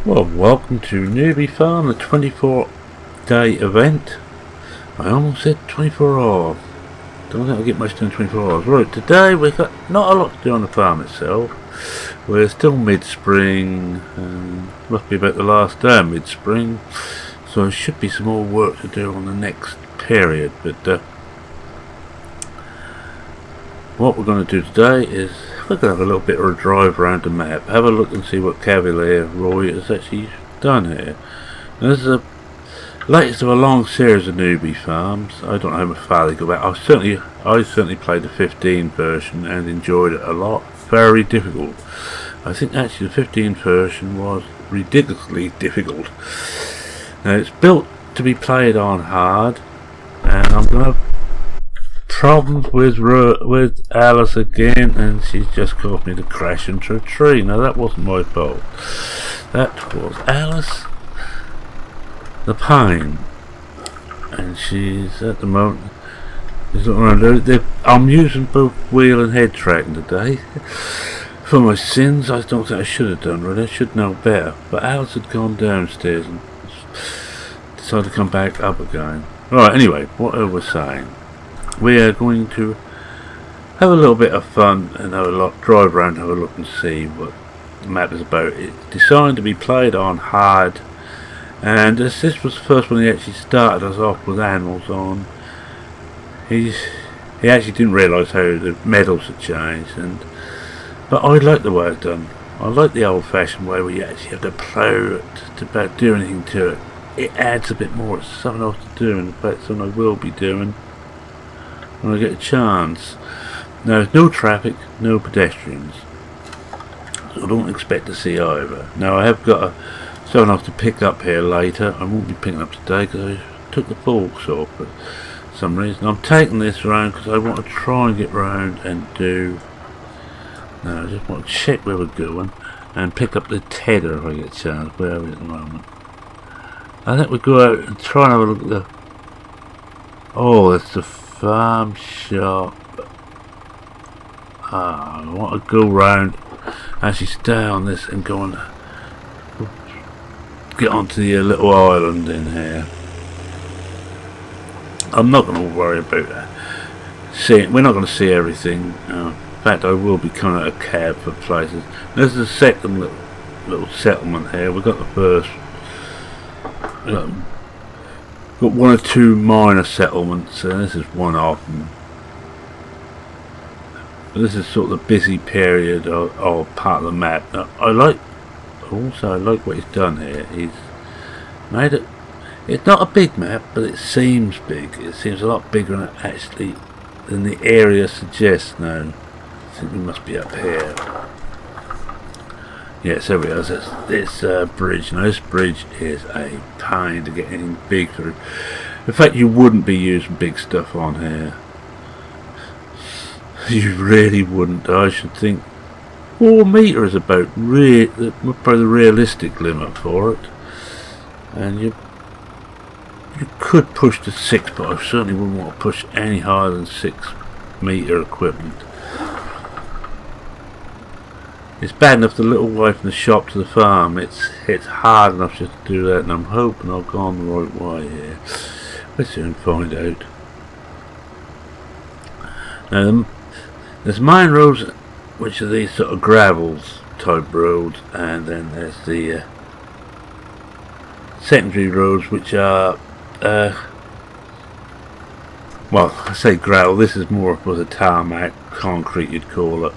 Well, welcome to Newbie Farm, the 24-day event. I almost said 24 hours. Don't think I'll get much done in 24 hours. Right, today we've got not a lot to do on the farm itself. We're still mid-spring, must be about the last day of mid-spring, so there should be some more work to do on the next period. But what we're going to do today is we're going to have a little bit of a drive around the map, have a look and see what Cavalier Roy has actually done here. Now, this is the latest of a long series of Newbie farms. I don't know how far they go back. I certainly played the 15 version and enjoyed it a lot. Very difficult. I think actually the 15 version was ridiculously difficult. Now it's built to be played on hard, and I'm going to problems with Alice again, and she's just caused me to crash into a tree. Now that wasn't my fault. That was Alice the Pine, and she's at the moment. I'm using both wheel and head tracking today. For my sins, I don't think I should have done really. I should know better. But Alice had gone downstairs and decided to come back up again. Right. Anyway, what I was saying. We are going to have a little bit of fun and drive around, have a look and see what the map is about. It's designed to be played on hard, and as this was the first one he actually started us off with animals on, he actually didn't realise how the medals had changed, but I like the way it's done. I like the old fashioned way where you actually have to plough it to do anything to it. It adds a bit more. It's something else to do, and in fact something I will be doing when I get a chance. Now there's no traffic, no pedestrians, so I don't expect to see either. Now I have got something else to pick up here later. I won't be picking up today because I took the forks off for some reason. I'm taking this round because I want to try and get round and do. Now I just want to check where we're going and pick up the tedder if I get a chance. Where are we at the moment? I think we go out and try and have a look at the. Oh, that's the farm shop. I want to go round, actually stay on this and go and get onto the little island in here. I'm not going to worry about that. We're not going to see everything. In fact, I will be coming out of cab for places. This is the second little settlement here. We've got the first. Got one or two minor settlements, and this is one of them. But this is sort of the busy period of part of the map. Now, I like what he's done here. He's made it. It's not a big map, but it seems big. It seems a lot bigger than the area suggests. Now, I think we must be up here. Yes, there we are. This bridge. Now this bridge is a pain to get anything big through. In fact, you wouldn't be using big stuff on here. You really wouldn't. I should think 4 meters is about probably the realistic limit for it. And you could push to 6, but I certainly wouldn't want to push any higher than 6 meter equipment. It's bad enough the little way from the shop to the farm. It's hard enough just to do that, and I'm hoping I've gone the right way here. We'll soon find out. Now there's main roads, which are these sort of gravels type roads, and then there's the secondary roads, which are well, I say gravel. This is more of a tarmac, concrete you'd call it.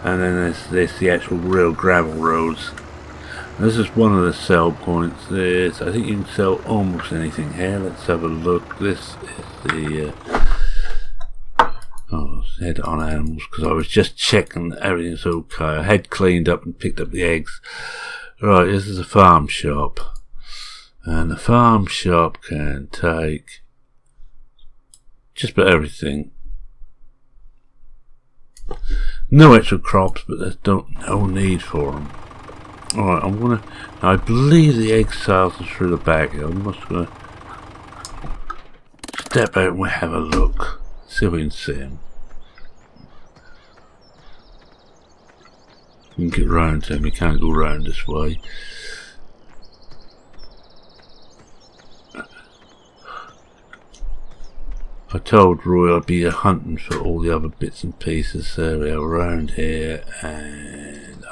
And then there's the actual real gravel roads. This is one of the sell points. I think you can sell almost anything here. Let's have a look. This is the head on animals, because I was just checking that everything's okay. I had cleaned up and picked up the eggs. Right, this is a farm shop, and the farm shop can take just about everything. No extra crops, but there's no need for them. Alright, I believe the egg sales are through the back here. I'm just gonna step out and we'll have a look. See if we can see them. We can get round to them. We can't go round this way. I told Roy I'd be hunting for all the other bits and pieces around here, and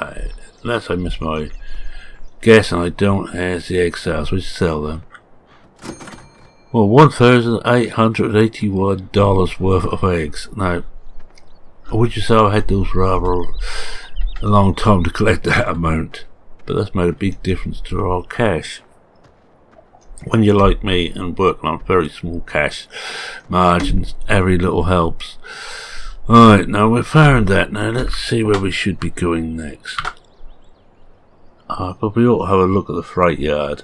unless I miss my guess and I don't have the egg sales, we sell them. Well, $1,881 worth of eggs. Now, would you say I had those rather a long time to collect that amount? But that's made a big difference to our cash. When you're like me and working on very small cash margins, every little helps. Alright, now we've found that. Now let's see where we should be going next. But we ought to have a look at the freight yard.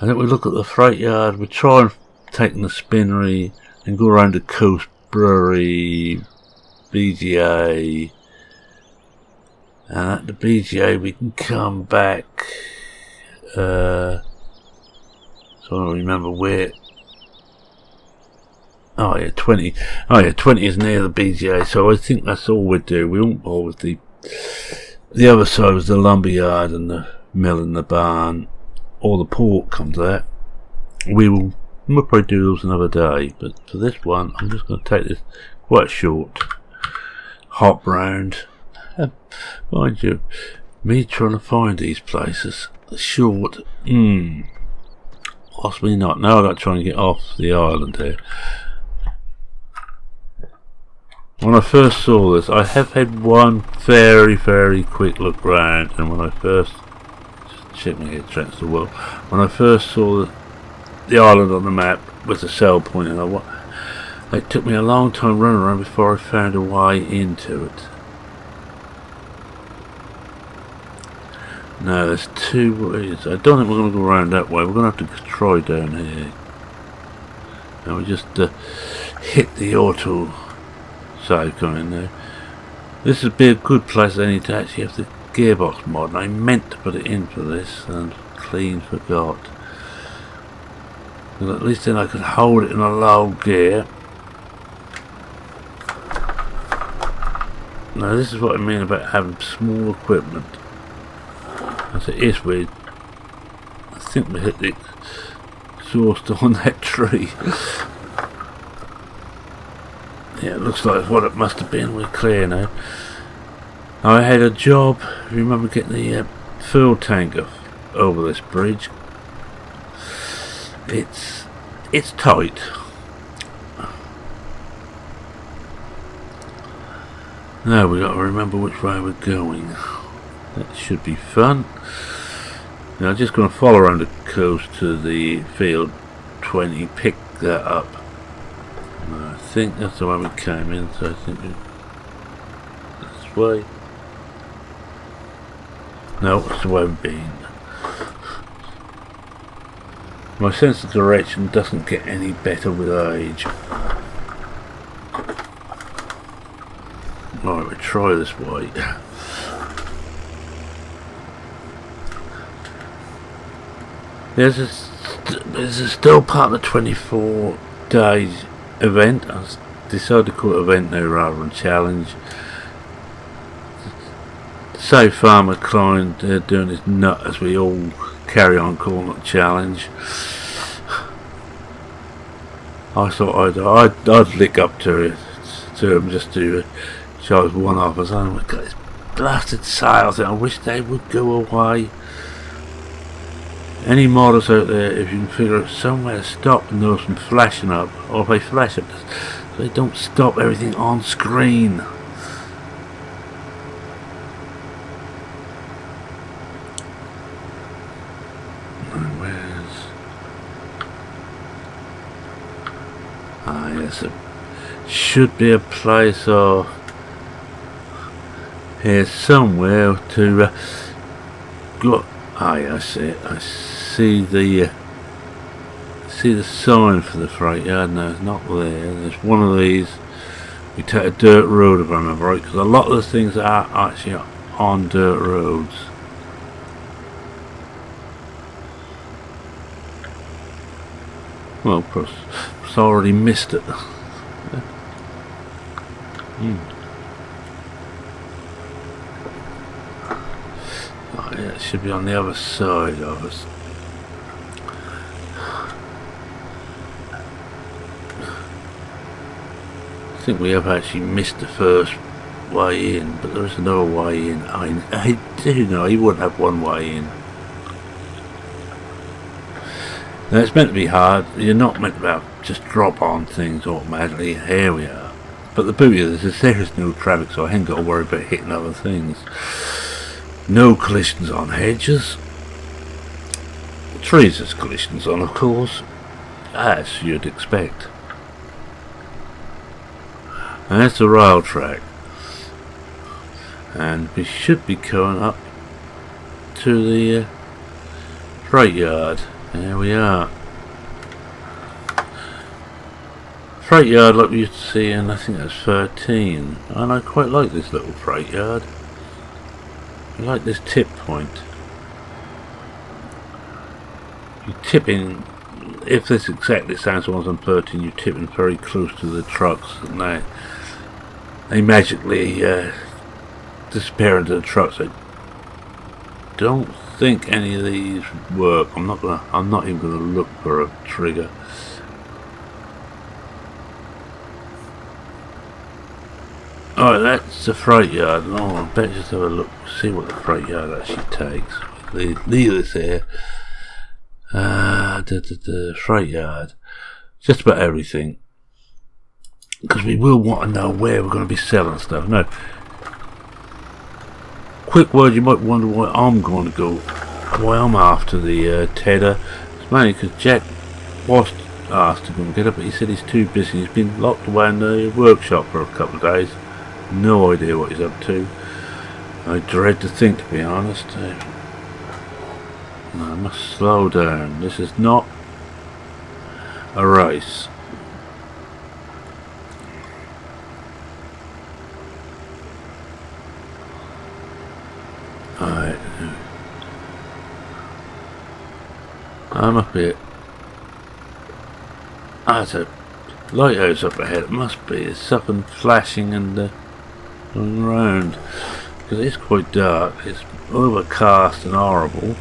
I think we look at the freight yard, we try and take the spinnery and go around the coast brewery, BGA, and at the BGA we can come back, so I don't remember where. Oh yeah, 20 is near the BGA, so I think that's all we'll do. We won't bother with the other side was the lumber yard and the mill and the barn. Or the port comes out. We'll probably do those another day, but for this one I'm just going to take this quite short hop round. Mind you, me trying to find these places short, possibly not. Now I've got to try and get off the island here. When I first saw this, I have had one very quick look round, and when I first check my head tracks the world. When I first saw the island on the map with the sail pointing, it took me a long time running around before I found a way into it. Now there's two ways. I don't think we're going to go around that way. We're going to have to try down here. Now we just hit the auto save coming now. This would be a good place I need to actually have the gearbox mod, and I meant to put it in for this and clean forgot. But at least then I could hold it in a low gear. Now this is what I mean about having small equipment. As it is weird. I think we hit the exhaust on that tree. Yeah, it looks like what it must have been. We're clear now. I had a job, remember getting the fuel tank over this bridge. It's tight. Now we got to remember which way we're going. That should be fun. Now I'm just going to follow around the coast to the field 20, pick that up. I think that's the way we came in, so I think this way. No, it's the way we've been. My sense of direction doesn't get any better with age. Alright, we'll try this way. There's still part of the 24 days event. I decided to call it event now rather than challenge. So far I'm inclined doing this nut as we all carry on calling it challenge. I thought I'd lick up to them just to show us one off us. Oh my god, this blasted sails, I wish they would go away. Any modders out there, if you can figure out somewhere to stop those from flashing up, or if they flash up, so they don't stop everything on screen. Yes, it should be a place here somewhere to go. Ah, yeah, I see it. I see the sign for the freight yard. No, it's not there. There's one of these. We take a dirt road, if I remember right, because a lot of the things are actually on dirt roads. Well, of course, it's already missed it. Oh, yeah, it should be on the other side of us. think we have actually missed the first way in, but there is another way in. I do know you wouldn't have one way in. Now it's meant to be hard. You're not meant to just drop on things automatically. Here we are. But the beauty of this is there is no traffic, so I ain't got to worry about hitting other things. No collisions on hedges. Trees there's collisions on, of course, as you'd expect. And that's the rail track. And we should be going up to the freight yard. There we are. Freight yard like we used to see in, I think that's 13. And I quite like this little freight yard. I like this tip point. You tip in, if this exactly sounds like on 13, you tip in very close to the trucks and they magically disappear into the trucks. I don't think any of these work. I'm not even gonna look for a trigger. Alright, that's the freight yard. Oh, I better just have a look, see what the freight yard actually takes. Leave this here. The freight yard. Just about everything. Because we will want to know where we're going to be selling stuff. No. Quick word, you might wonder why I'm going to go, why I'm after the Tedder. It's mainly because Jack was asked to go and get it, but he said he's too busy. He's been locked away in the workshop for a couple of days. No idea what he's up to. I dread to think, to be honest. I must slow down. This is not a race. Alright. I'm up here. There's a lighthouse up ahead. It must be. There's something flashing and going round. Because it's quite dark. It's overcast and horrible.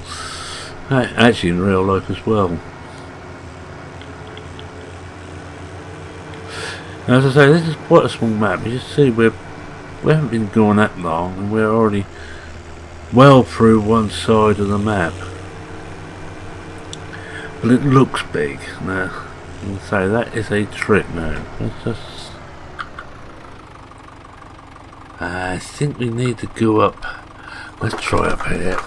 Actually in real life as well. Now, as I say, this is quite a small map. You just see we haven't been going that long and we're already well through one side of the map. But it looks big. Now, I'll say that is a trick now. Let's just, I think we need to go up. Let's try up here.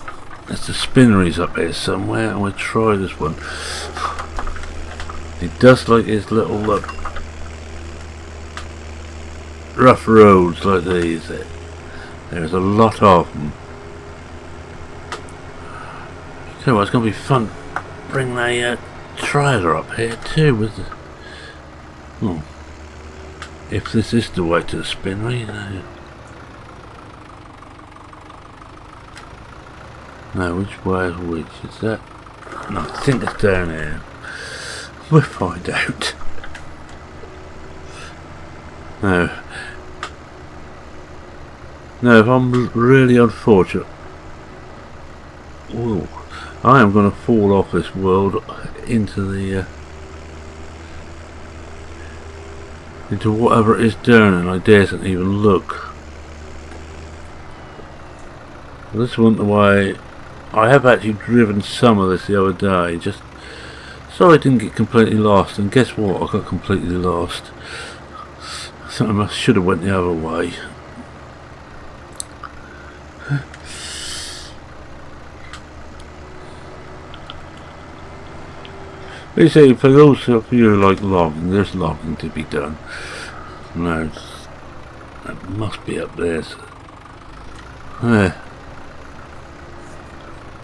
There's the spinneries up here somewhere, and we'll try this one. He does like his little rough roads like these. There's a lot of them. So it's going to be fun bringing a trailer up here too with the, if this is the way to the spinnery. No, which way is which? Is that? No, I think it's down here. We'll find out. No, if I'm really unfortunate, ooh, I am going to fall off this world into the into whatever it is down, and I daresn't even look. This wasn't the way. I have actually driven some of this the other day, just so I didn't get completely lost, and guess what, I got completely lost. So I should have went the other way. But you see, for those of you who like logging, there's logging to be done. No, that must be up there. There.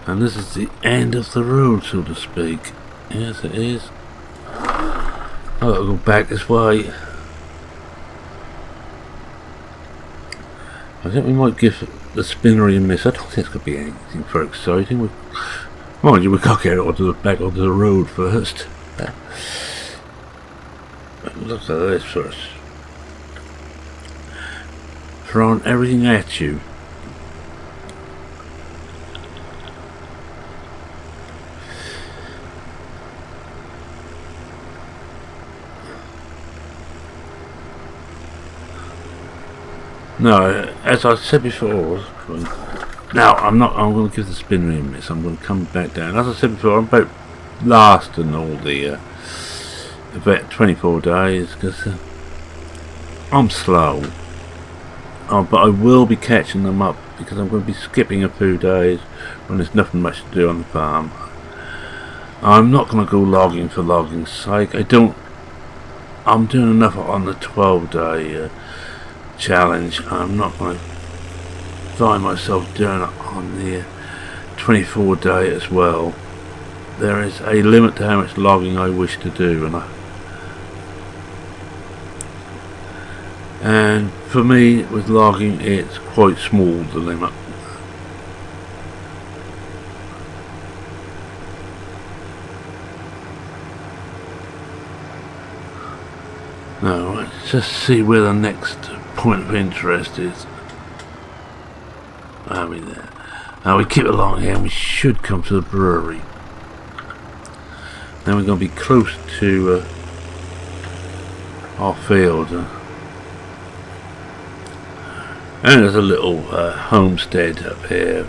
And this is the end of the road, so to speak. Yes, it is. I've got to go back this way. I think we might give the spinnery a miss. I don't think it's going to be anything very exciting. Mind you, we've got to get it back onto the road first. Look at this first. Throwing everything at you. No, as I said before, now I'm going to give the spin ring a miss. I'm going to come back down. As I said before, I'm about last in all the about 24 days because I'm slow. But I will be catching them up because I'm going to be skipping a few days when there's nothing much to do on the farm. I'm not going to go logging for logging's sake. I'm doing enough on the 12-day challenge. I'm not going to find myself doing it on the 24-day as well. There is a limit to how much logging I wish to do, and for me with logging it's quite small, the limit. Now let's just see where the next point of interest is. Are we there? Now we keep along here and we should come to the brewery. Then we're going to be close to our field. And there's a little homestead up here.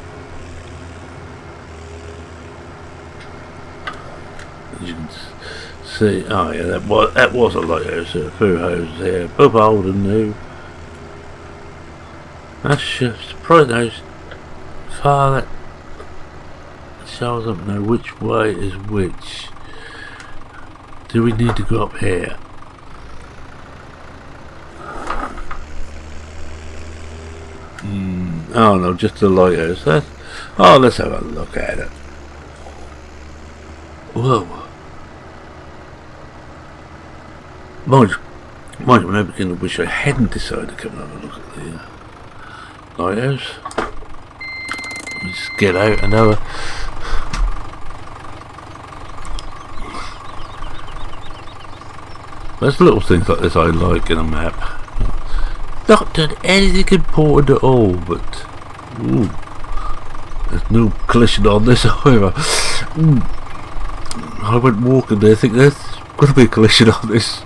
As you can see, oh yeah, that was a lighthouse. There are a few houses here, both old and new. That's surprising how far that shows up now. Which way is which? Do we need to go up here? Oh no, just the lighthouse. Oh, let's have a look at it. Whoa. Mind you, when I begin to wish I hadn't decided to come and have a look at the lighthouse. Let me just get out and have a... There's little things like this I like in a map. Not done anything important at all, but there's no collision on this either. I went walking there thinking there's going to be a collision on this.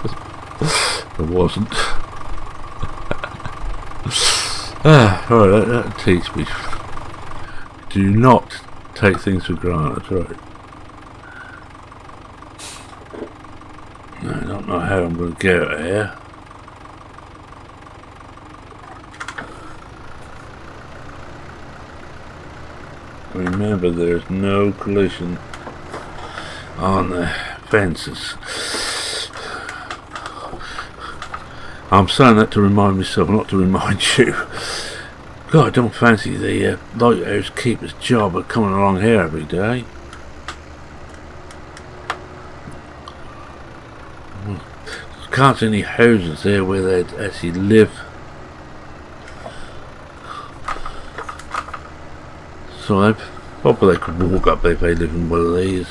There wasn't. Right, that teaches me. Do not take things for granted, right? I don't know how I'm going to get out of here. Remember, there's no collision on the fences. I'm saying that to remind myself, not to remind you. God, I don't fancy the lighthouse keeper's job of coming along here every day. Can't see any houses there where they'd actually live. So probably they could walk up if they live in one of these.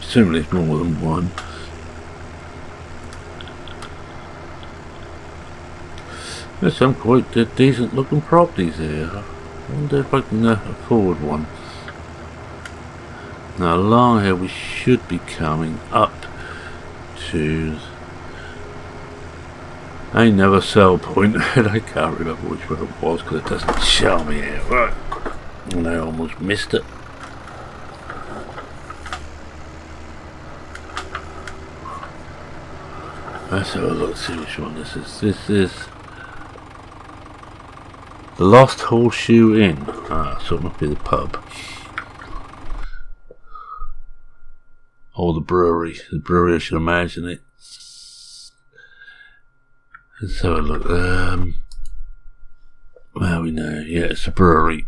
Assuming it's more than one. There's some quite decent looking properties here. I wonder if I can afford one. Now along here we should be coming up to another sell point. I can't remember which one it was because it doesn't show me here. Right. And I almost missed it. Let's have a look, see which one this is. This is the Lost Horseshoe Inn. So it must be the pub. Or the brewery. The brewery, I should imagine it. Let's have a look. Well, we know. Yeah, it's a brewery.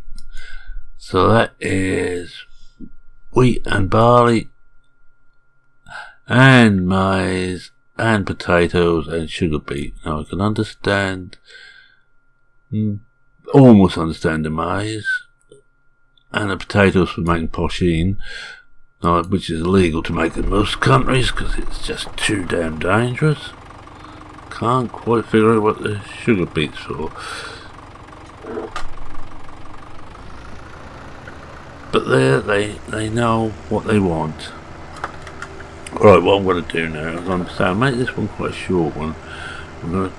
So that is wheat and barley and maize and potatoes and sugar beet. Now I can understand, almost understand the maize and the potatoes for making posheen, which is illegal to make in most countries because it's just too damn dangerous. Can't quite figure out what the sugar beet's for. But there, they know what they want. Right, what I'm going to do now is I'll make this one quite a short one. I'm going to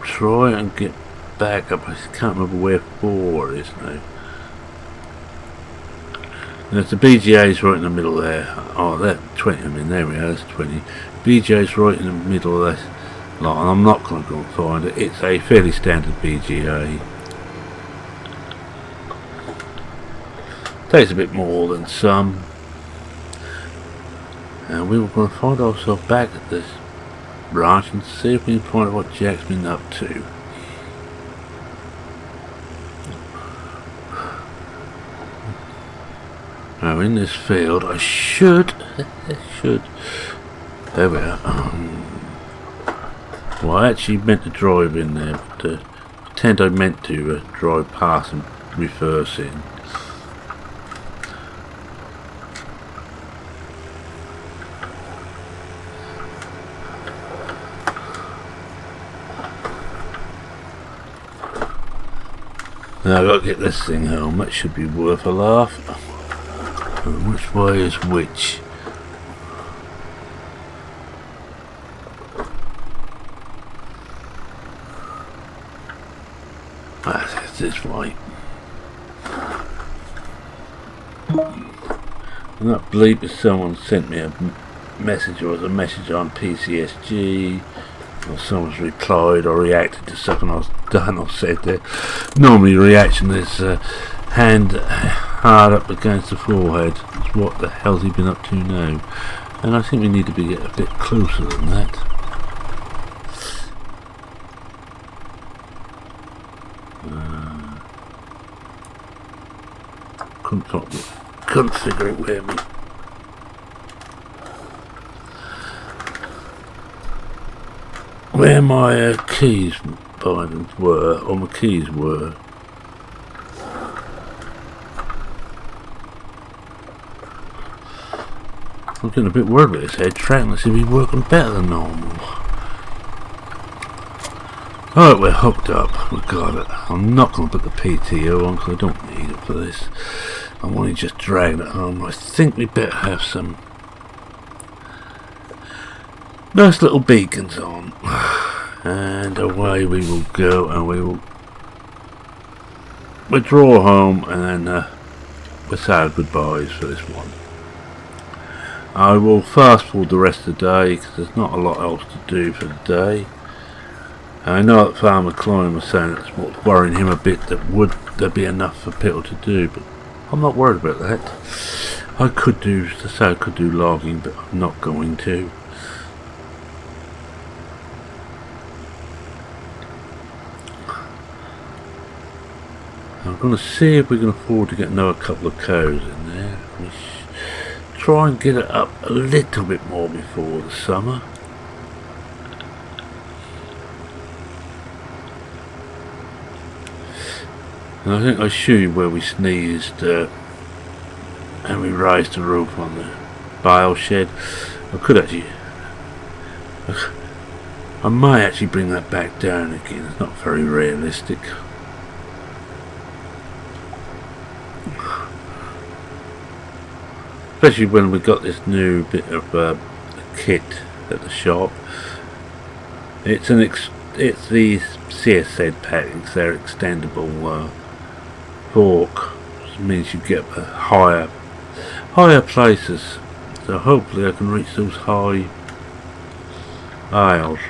try and get back up. I can't remember where 4 is now. There's the BGA's right in the middle there. Oh, that 20. I mean, there we are. That's 20. BGA's right in the middle of that line. I'm not going to go and find it. It's a fairly standard BGA. Takes a bit more than some. And we were going to find ourselves back at this branch and see if we can find out what Jack's been up to. Now in this field I should there we are. Well, I actually meant to drive in there, but pretend I meant to drive past and reverse in. Now I've got to get this thing home. That should be worth a laugh. And which way is which? That's this way. And that bleep is someone sent me a message, or was a message on PCSG, or someone's replied or reacted to something I was done or said there. Normally reaction is hand hard up against the forehead. It's what the hell's he been up to now? And I think we need to be a bit closer than that. Couldn't figure it where me. Where my keys bindings were, or my keys were. I'm getting a bit worried about this head track. Let's see if he's working better than normal. Alright, we're hooked up. We got it. I'm not going to put the PTO on because I don't need it for this. I'm only just dragging it home. I think we better have some nice little beacons on. And away we will go, and we will withdraw home, and then we'll say our goodbyes for this one. I will fast forward the rest of the day because there's not a lot else to do for the day. I know that Farmer Klein was saying that's what's worrying him a bit, that would there be enough for people to do, but I'm not worried about that. I could do logging, but I'm not going to. I'm going to see if we can afford to get another couple of cows in there. We try and get it up a little bit more before the summer. And I think I showed you where we sneezed and we raised the roof on the bale shed. I could actually, I might actually bring that back down again. It's not very realistic. Especially when we got this new bit of kit at the shop. It's these CSZ packings. They're extendable fork, which means you get higher places. So hopefully I can reach those high aisles.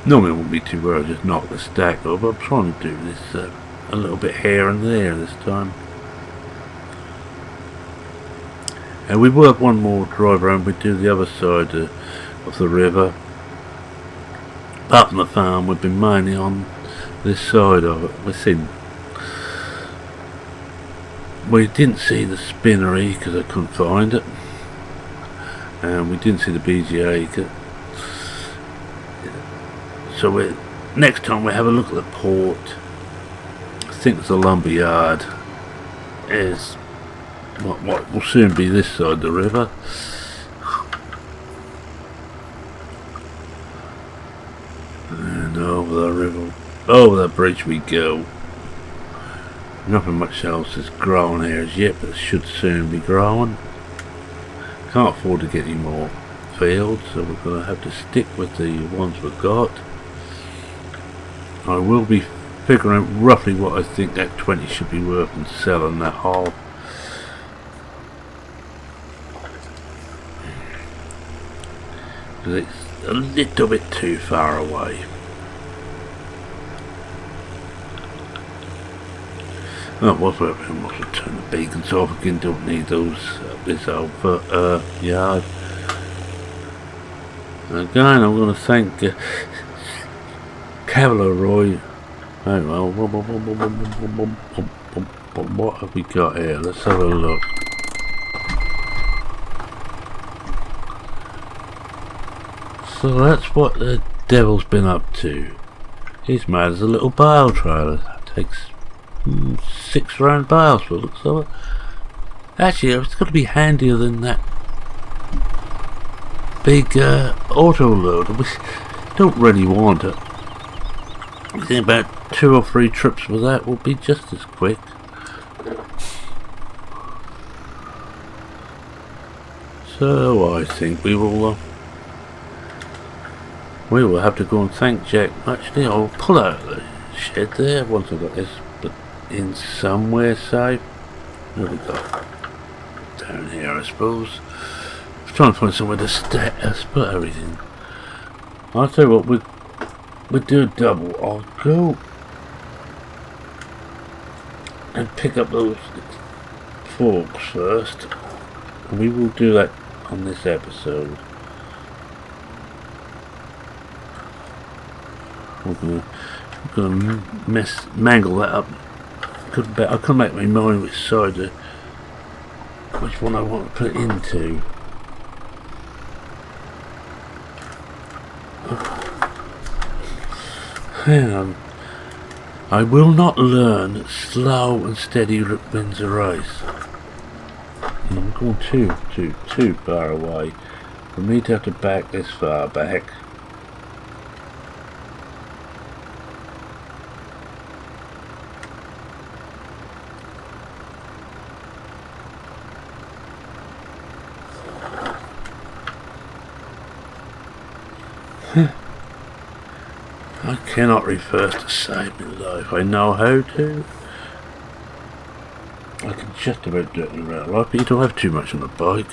Normally it wouldn't be too bad. I just knock the stack over. I'm trying to do this a little bit here and there this time. And we work one more drive around. We do the other side of the river. Apart from the farm, we've been mainly on this side of it. We didn't see the spinnery because I couldn't find it, and we didn't see the BGA. So next time we have a look at the port. I think the lumber yard is what will soon be this side of the river. And over the river, over the bridge we go. Nothing much else is growing here as yet, but it should soon be growing. Can't afford to get any more fields, so we're going to have to stick with the ones we've got. I will be figuring out roughly what I think that 20 should be worth and selling that half. Because it's a little bit too far away. Oh, what's worth it? I must turn the beacons off again. Don't need those this out. But yeah. Again, I'm going to thank Cavalry. Oh well. What have we got here? Let's have a look. So that's what the devil's been up to. He's mad as a little bale trailer. That takes 6 round bales for the looks of it. Actually, it's got to be handier than that big auto loader. We don't really want it. I think about 2 or 3 trips with that will be just as quick. So I think we will have to go and thank Jack. Actually, I'll pull out the shed there once I've got this, but in somewhere safe. What have we got? Down here, I suppose. I was trying to find somewhere to put everything. I'll tell you what, we'll do a double. I'll go and pick up those forks first. And we will do that on this episode. We're gonna mangle that up. I couldn't make my mind which side, which one I want to put it into. Hang on. I will not learn that slow and steady wins a race. I'm going too far away for me to have to back this far back. I cannot reverse to save my life. I know how to. I can just about do it in real life, but you don't have too much on a bike.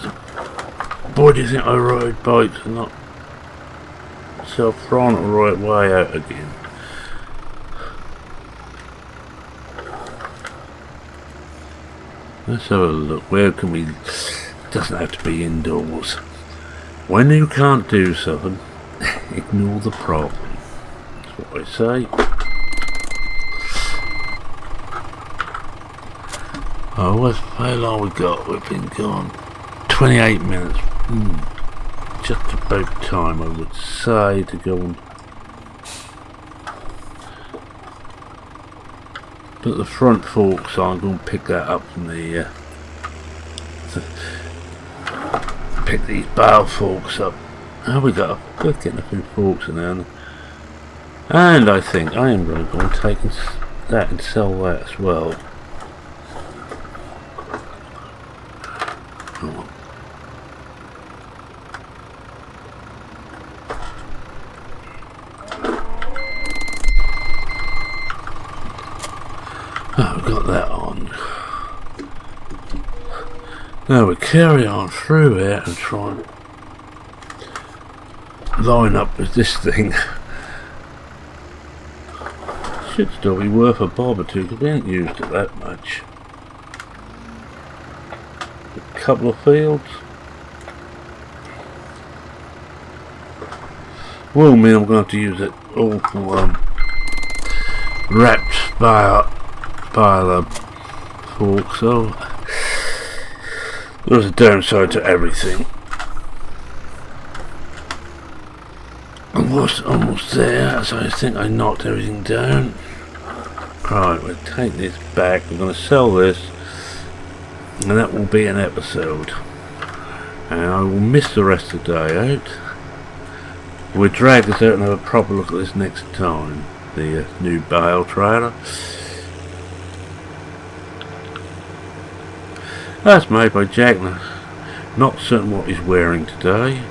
So, boy, do you think I ride bikes and not self-thrown the right way out again. Let's have a look. Where can we... Doesn't have to be indoors. When you can't do something, ignore the problem. That's what I say. Oh, how long we got? We've been gone 28 minutes. Just about time, I would say, to go and put the front forks on. I'm going to pick that up from the pick these bale forks up. Oh, we got getting a few forks in there, and I think I am going to go and take that and sell that as well. Oh, we've got that on. Now we carry on through here and try and line up with this thing. Should still be worth a bob or two because we ain't used it that much. A couple of fields. Well, me, I'm going to have to use that awful wrapped by the fork, so there's a downside to everything. Almost there, so I think I knocked everything down. Right, we'll take this back, we're going to sell this, and that will be an episode. And I will miss the rest of the day out. We'll drag this out and have a proper look at this next time. The new bale trailer. That's made by Jack. Not certain what he's wearing today.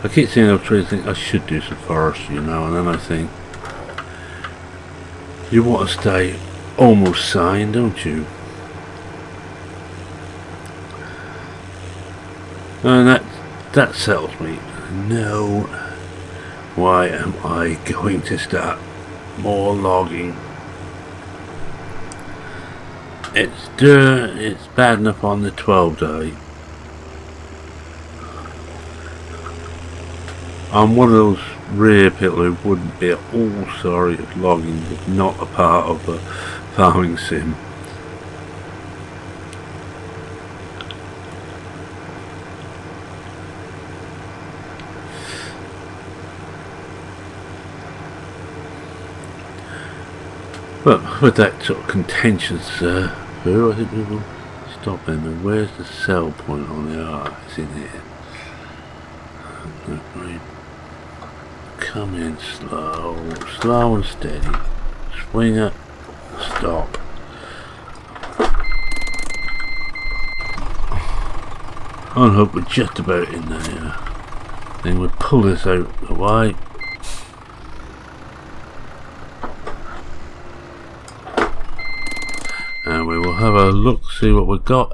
I keep seeing those trees, think I should do some forestry, you know, and then I think you want to stay almost sane, don't you? And that settles me. No, why am I going to start more logging? It's bad enough on the 12 day. I'm one of those rare people who wouldn't be at all sorry if logging was not a part of a farming sim. But with that sort of contentious view, I think we will stop him. And where's the sell point on the R? It's in here. Come in slow and steady. Swing it, stop. I hope we're just about in there. Then we'll pull this out of the way. And we will have a look, see what we've got.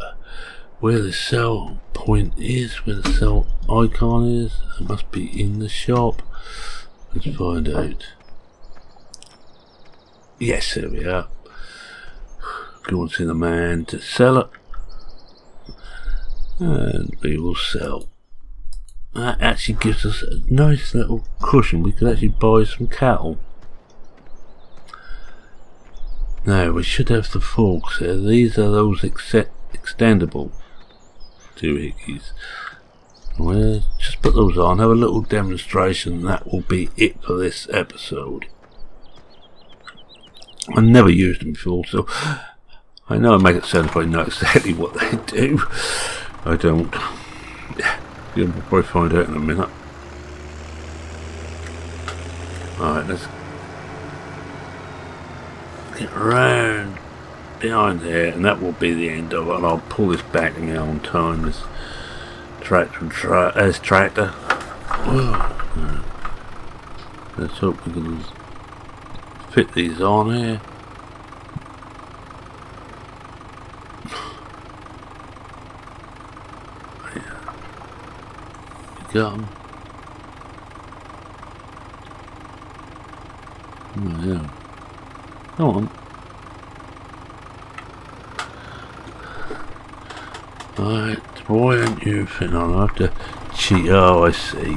Where the sell point is, where the sell icon is. It must be in the shop. Let's find out. Yes, there we are. Go and see the man to sell it. And we will sell. That actually gives us a nice little cushion. We could actually buy some cattle. Now we should have the forks here. These are those extendable doohickeys. Well, just put those on, have a little demonstration. That will be it for this episode. I've never used them before, so I know I make it sound like I know exactly what they do. I don't. You'll probably find out in a minute. Alright, let's get round behind there, and that will be the end of it. And I'll pull this back in my own time. This tractor. Whoa. Let's hope we can fit these on here. You got them. Oh yeah. Come on. Right, why aren't you fitting on? I have to cheat. Oh, I see.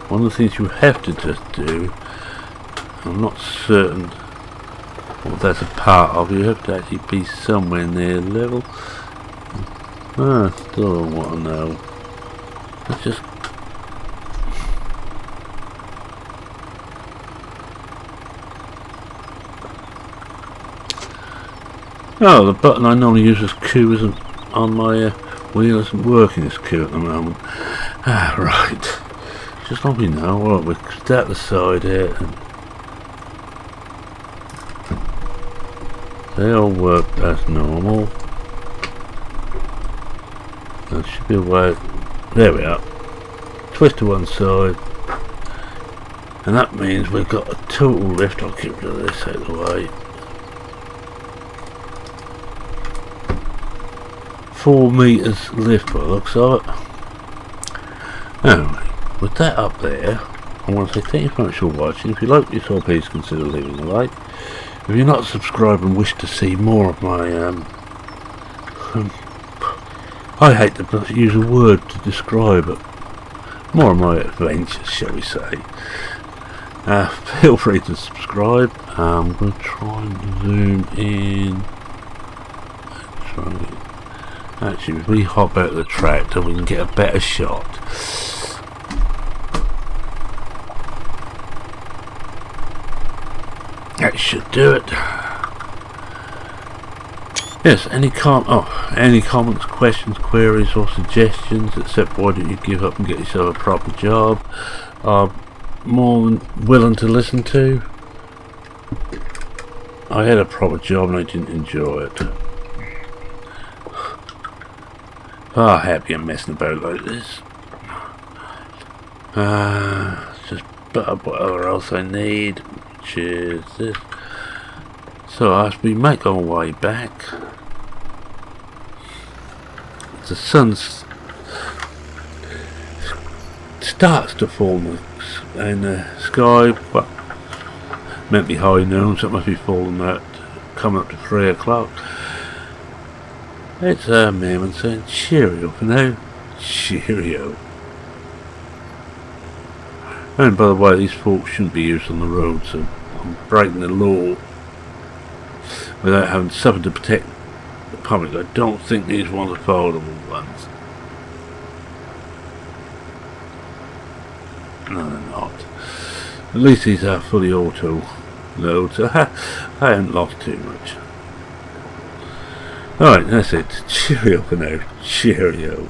One of the things you have to just do, I'm not certain what that's a part of, you have to actually be somewhere near level. Still don't want to know. Let's just... Oh, the button I normally use as Q isn't on my wheel, isn't working as Q at the moment. Right. Just let me know. Right, we'll start the side here. And they all work as normal. There should be a way. There we are. Twist to one side. And that means we've got a total lift. I'll get rid of this out of the way. 4 meters lift by the looks of it. Anyway, with that up there, I want to say thank you very much for watching. If you like what you saw, please consider leaving a like. If you're not subscribed and wish to see more of my I hate to use a word to describe it, more of my adventures, shall we say, feel free to subscribe. I'm going to try and zoom in. Actually, if we hop out of the tractor, we can get a better shot. That should do it. Yes, any comments, questions, queries or suggestions, except why don't you give up and get yourself a proper job, are more than willing to listen to. I had a proper job and I didn't enjoy it. Far happier messing about like this. Just put whatever else I need, which is this. So as we make our way back, the sun starts to fall in the sky, but meant to be high noon, so it must be falling at coming up to 3 o'clock. It's Mum saying cheerio for now. Cheerio. And by the way, these forks shouldn't be used on the road, so I'm breaking the law without having something to protect the public. I don't think these ones are foldable ones. No, they're not. At least these are fully auto load, so I haven't lost too much. Alright, that's it. Cheerio for now. Cheerio.